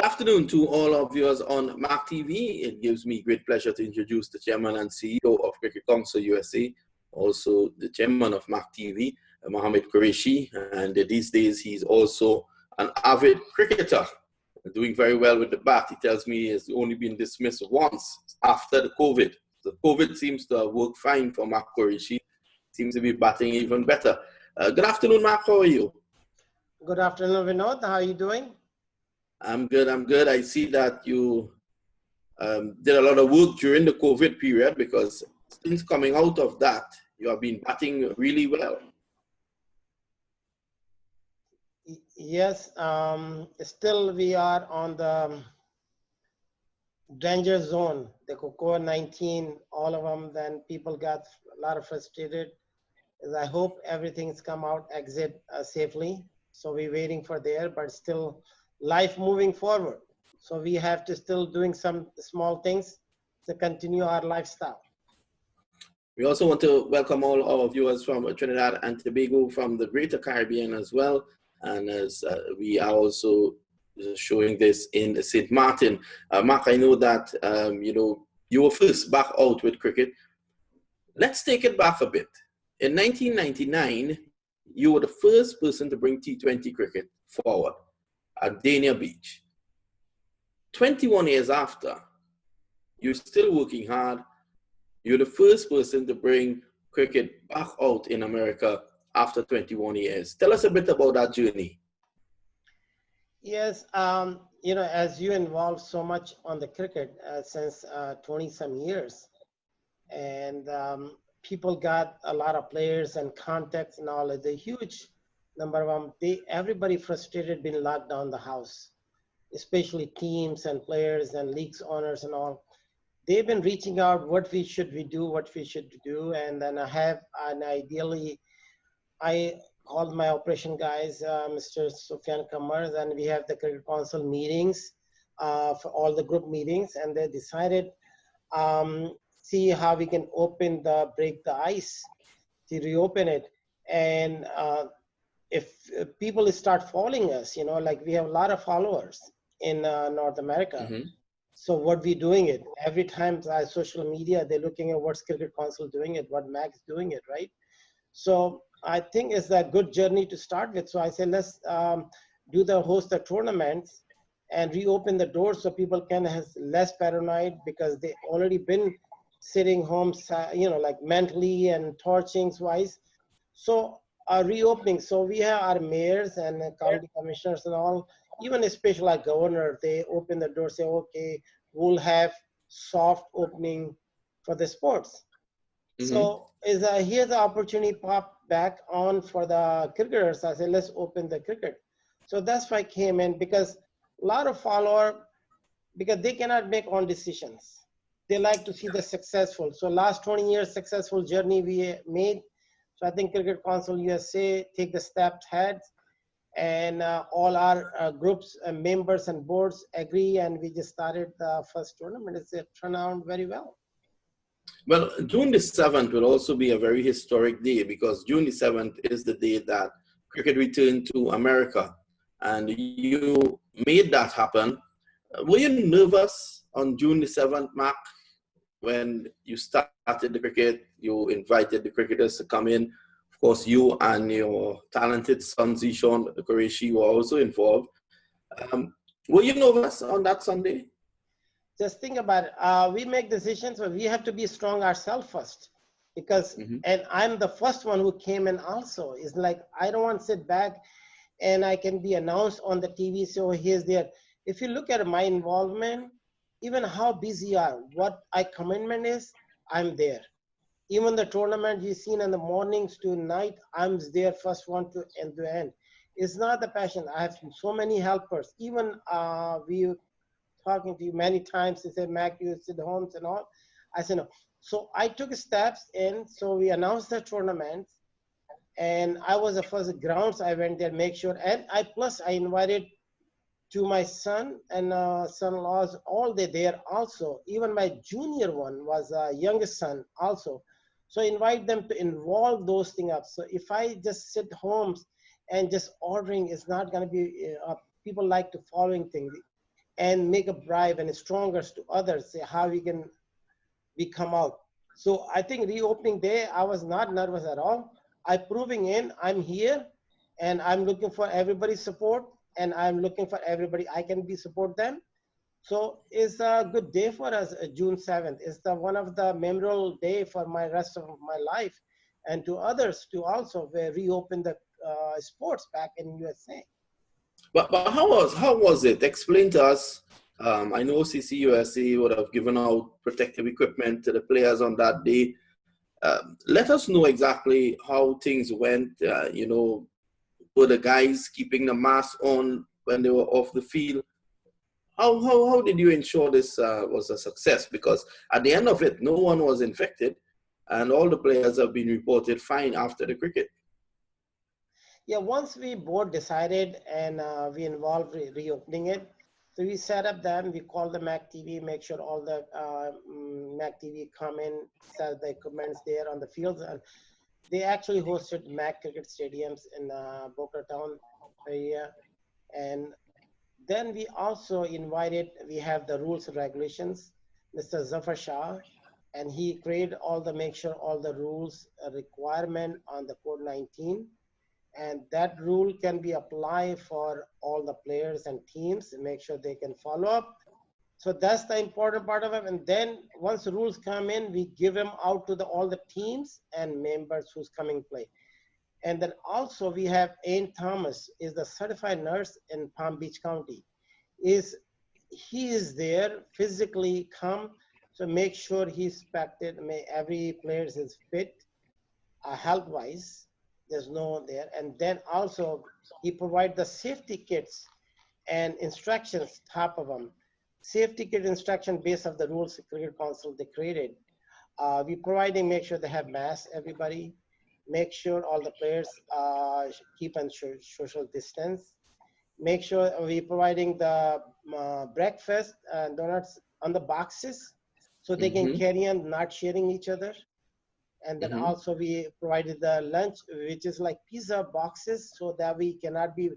Good afternoon to all our viewers on MAQ TV. It gives me great pleasure to introduce the Chairman and CEO of Cricket Council USA, also the Chairman of MAQ TV, Mohammed Qureshi. And these days, he's also an avid cricketer, doing very well with the bat. He tells me he has only been dismissed once after the COVID. The COVID seems to have worked fine for MAQ Qureshi. Seems to be batting even better. Good afternoon, MAQ. How are you? Good afternoon, Vinod. How are you doing? I'm good. I'm good. I see that you did a lot of work during the COVID period, because since coming out of that, you have been batting really well. Yes, still we are on the danger zone, the COVID-19, all of them. Then people got a lot of frustrated. I hope everything's come out, exit safely. So we're waiting for there, but still life moving forward. So we have to still doing some small things to continue our lifestyle. We also want to welcome all our viewers from Trinidad and Tobago, from the Greater Caribbean as well. And as we are also showing this in St. Martin. Mark, I know that you were first back out with cricket. Let's take it back a bit. In 1999, you were the first person to bring T20 cricket forward at Dania Beach. 21 years after, you're still working hard. You're the first person to bring cricket back out in America after 21 years. Tell us a bit about that journey. Yes, as you involved so much on the cricket since 20-some years, and people got a lot of players and contacts and all. The huge number of them, everybody frustrated, been locked down the house, especially teams and players and leagues owners and all. They've been reaching out what we should do, and then ideally I called my operation guys, Mr. Sufyan Kamar, and we have the Cricket Council meetings for all the group meetings, and they decided see how we can break the ice to reopen it. And if people start following us, like we have a lot of followers in North America. Mm-hmm. So what we doing it every time social media, they're looking at what's Cricket Council doing it, what MAQ is doing it, right? So I think it's a good journey to start with. So I say let's host the tournaments and reopen the doors so people can have less paranoid, because they already been sitting home, like mentally and torching wise. So reopening. So we have our mayors and county commissioners and all, even especially our governor, they open the door, say, okay, we'll have soft opening for the sports. Mm-hmm. So here's the opportunity pop back on for the cricketers. I said, let's open the cricket. So that's why I came in, because a lot of followers, because they cannot make own decisions. They like to see the successful. So last 20 years successful journey we made. So I think Cricket Council USA take the steps ahead, and all our groups and members and boards agree, and we just started the first tournament. It's turned out very well. Well, June the 7th will also be a very historic day, because June the 7th is the day that cricket returned to America, and you made that happen. Were you nervous on June the 7th, Mark, when you started the cricket? You invited the cricketers to come in. Of course, you and your talented son, Zishan Qureshi, were also involved. Were you nervous on that Sunday? Just think about it. We make decisions, but we have to be strong ourselves first, because, and I'm the first one who came in also. It's like, I don't want to sit back and I can be announced on the TV, so here's there. If you look at my involvement, even how busy you are, what my commitment is, I'm there. Even the tournament you've seen in the mornings to night, I'm there first one to end to end. It's not the passion. I have so many helpers. Even we talking to you many times, they say, MAQ, you sit homes and all. I said, no. So I took steps in. So we announced the tournament, and I was the first grounds. I went there, make sure. And I invited to my son and son-in-laws, all they there also. Even my junior one was youngest son also. So invite them to involve those things up. So if I just sit home and just ordering, it's not going to be, people like to following things. and make a bribe and stronger to others, say how we come out. So I think reopening day, I was not nervous at all. I proving in, I'm here, and I'm looking for everybody's support, and I'm looking for everybody I can be support them. So it's a good day for us, June 7th. It's the one of the memorable day for my rest of my life, and to others to also reopen the sports back in USA. But how was it? Explain to us. I know CCUSA would have given out protective equipment to the players on that day. Let us know exactly how things went. Were the guys keeping the mask on when they were off the field? How did you ensure this was a success? Because at the end of it, no one was infected, and all the players have been reported fine after the cricket. Yeah, once we board decided and we involved reopening it, so we set up them, we call the MAQ TV, make sure all the MAQ TV come in, set the equipments there on the fields. And they actually hosted MAQ cricket stadiums in Boca Raton area. And then we also invited, we have the rules and regulations, Mr. Zafar Shah, and he created all the, make sure all the rules requirement on the code 19, and that rule can be applied for all the players and teams and make sure they can follow up. So that's the important part of it. And then once the rules come in, we give them out to all the teams and members who's coming play. And then also we have Ain Thomas is the certified nurse in Palm Beach County. He is there physically come, so make sure he's inspected, every player is fit health wise, there's no there. And then also he provide the safety kits and instructions top of them. Safety kit instruction based of the rules the Cricket Council they created. We providing, make sure they have masks, everybody, make sure all the players keep on social distance, make sure we providing the breakfast and donuts on the boxes so they can carry on not sharing each other. And then also we provided the lunch, which is like pizza boxes, so that we cannot be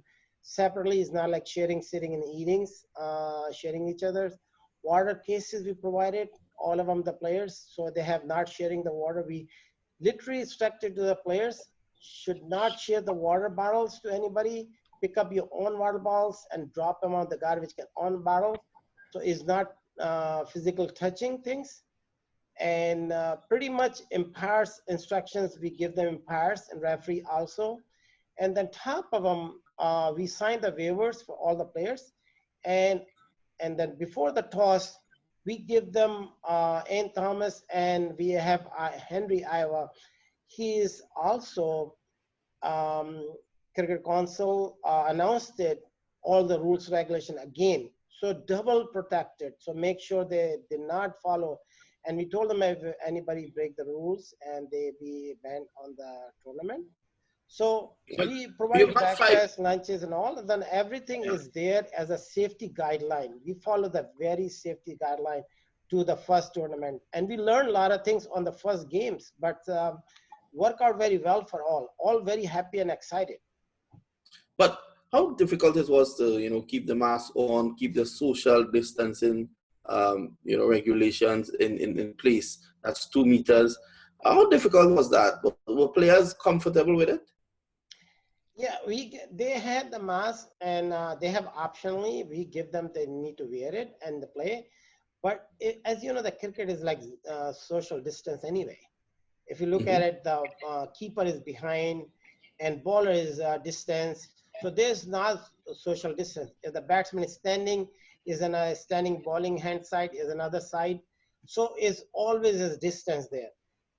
separately. It's not like sharing, sitting and eatings, sharing each other's. Water cases we provided, all of them, the players, so they have not sharing the water. We literally instructed to the players, should not share the water bottles to anybody. Pick up your own water bottles and drop them on the garbage can on bottle. So it's not physical touching things. And pretty much empowers instructions we give them empowers and referee also. And then top of them, we sign the waivers for all the players. And then before the toss, we give them Ain Thomas, and we have Henry Iowa. He is also Cricket Council announced it, all the rules regulation again. So double protected. So make sure they did not follow. And we told them if anybody break the rules and they be banned on the tournament. So we provide breakfast, lunches and all, and then everything is there as a safety guideline. We follow the very safety guideline to the first tournament. And we learned a lot of things on the first games, but work out very well for all very happy and excited. But how difficult it was to, keep the mask on, keep the social distancing, regulations in place. That's 2 meters. How difficult was that? Were players comfortable with it? Yeah, they had the mask, and they have optionally, we give them, they need to wear it and the play. But as you know, the cricket is like social distance anyway. If you look at it, the keeper is behind and bowler is distance. So there's not social distance. If the batsman is standing, is in a standing bowling hand side, is another side. So it's always a distance there.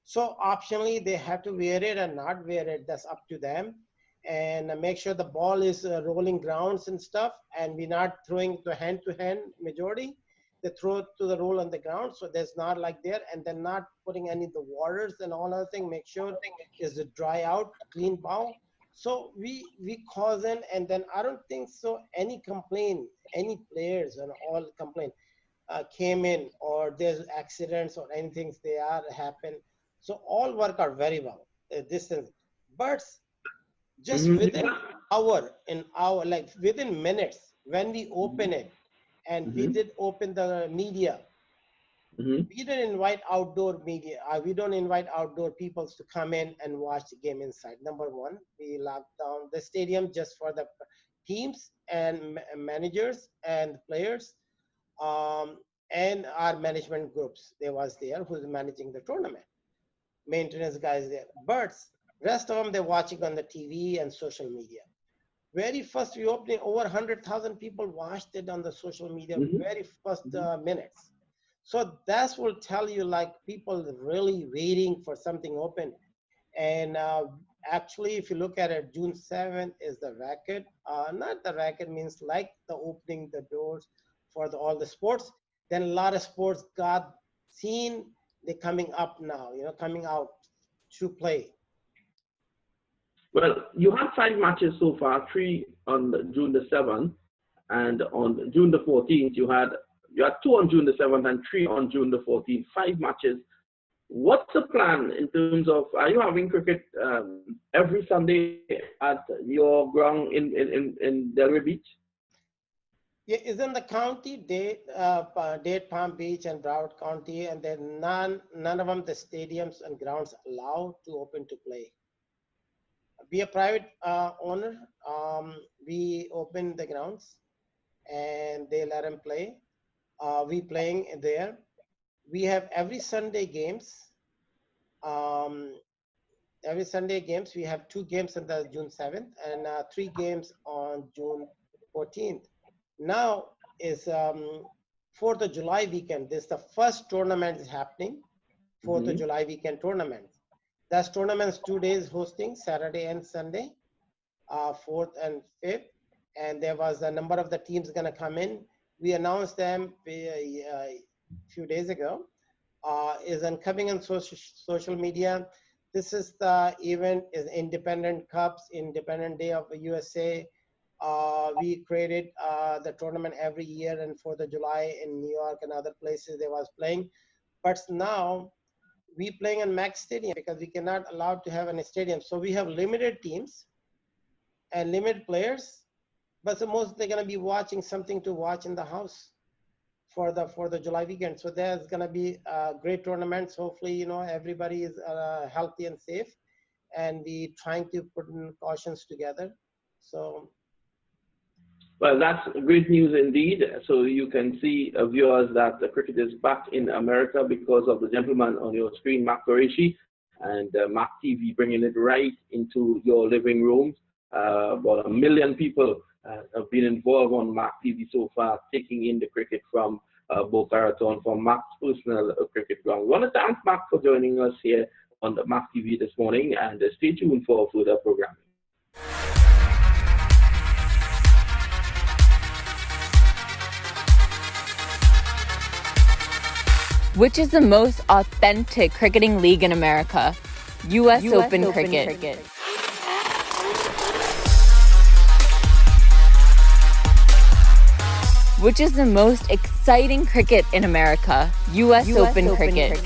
So optionally, they have to wear it and not wear it. That's up to them. And make sure the ball is rolling grounds and stuff, and we're not throwing to hand majority. They throw it to the roll on the ground, so there's not like there, and then not putting any of the waters and all other thing. Make sure is to dry out, clean ball. So we cause in, and then I don't think so any complaint, any players and all complaint came in, or there's accidents or anything they are happen. So all work out very well. Distance, but just within hour, like within minutes, when we open it, and we did open the media. We didn't invite outdoor media. We don't invite outdoor people to come in and watch the game inside. Number one, we locked down the stadium just for the teams and managers and players, and our management groups. They was there who's managing the tournament, maintenance guys there. But rest of them, they're watching on the TV and social media. Very first we opened, over 100,000 people watched it on the social media, very first minutes. So that will tell you like people really waiting for something open. And actually, if you look at it, June 7th is the record. Not the record means like the opening the doors for all the sports. Then a lot of sports got seen, they're coming up now, coming out to play. Well, you had 5 matches so far, 3 on June the 7th, and on June the 14th, you had 2 on June the 7th and 3 on June the 14th, 5 matches. What's the plan in terms of, are you having cricket every Sunday at your ground in Delray Beach? Yeah, it's in the county, Dade, Palm Beach, and Broward County, and then none of them, the stadiums and grounds allowed to open to play. We are private owner. We open the grounds, and they let them play. We playing there. We have every Sunday games. Every Sunday games. We have 2 games on the June 7th and 3 games on June 14th. Now is 4th of July weekend. This is the first tournament is happening. 4th of July weekend tournament. That's tournaments 2 days hosting, Saturday and Sunday, 4th and 5th. And there was a number of the teams gonna come in. We announced them a few days ago. Is coming on social media. This is the event, is Independent Cups, Independent Day of the USA. We created the tournament every year, and 4th of July in New York and other places they was playing. But now we playing in MAQ Stadium because we cannot allow to have any stadium. So we have limited teams and limited players, but the most they're gonna be watching something to watch in the house for the July weekend. So there's gonna be great tournaments. Hopefully, everybody is healthy and safe, and we trying to put in cautions together. So. Well, that's great news indeed. So you can see, viewers, that the cricket is back in America because of the gentleman on your screen, MAQ Qureshi, and MAQ TV bringing it right into your living rooms. About 1 million people have been involved on MAQ TV so far, taking in the cricket from Boca Raton, from MAQ's personal cricket ground. We want to thank MAQ for joining us here on the MAQ TV this morning, and stay tuned for further programming. Which is the most authentic cricketing league in America? US Open Cricket. Which is the most exciting cricket in America? US Open Cricket.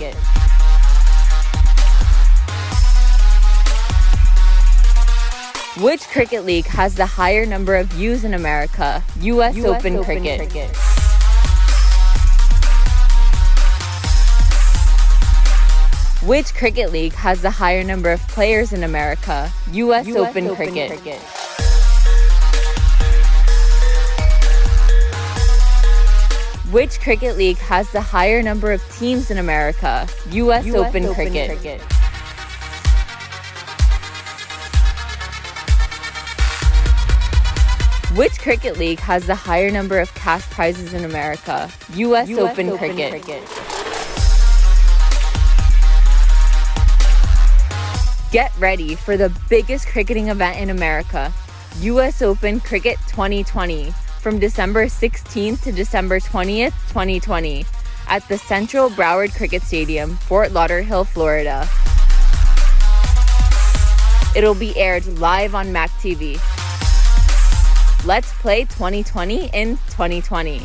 Which cricket league has the higher number of views in America? US Open Cricket. Which cricket league has the higher number of players in America? US Open Cricket. Which cricket league has the higher number of teams in America? US Open Cricket. Which cricket league has the higher number of cash prizes in America? US Open Cricket. Get ready for the biggest cricketing event in America, US Open Cricket 2020, from December 16th to December 20th, 2020, at the Central Broward Cricket Stadium, Fort Lauderdale, Florida. It'll be aired live on MAQ TV. Let's play 2020 in 2020.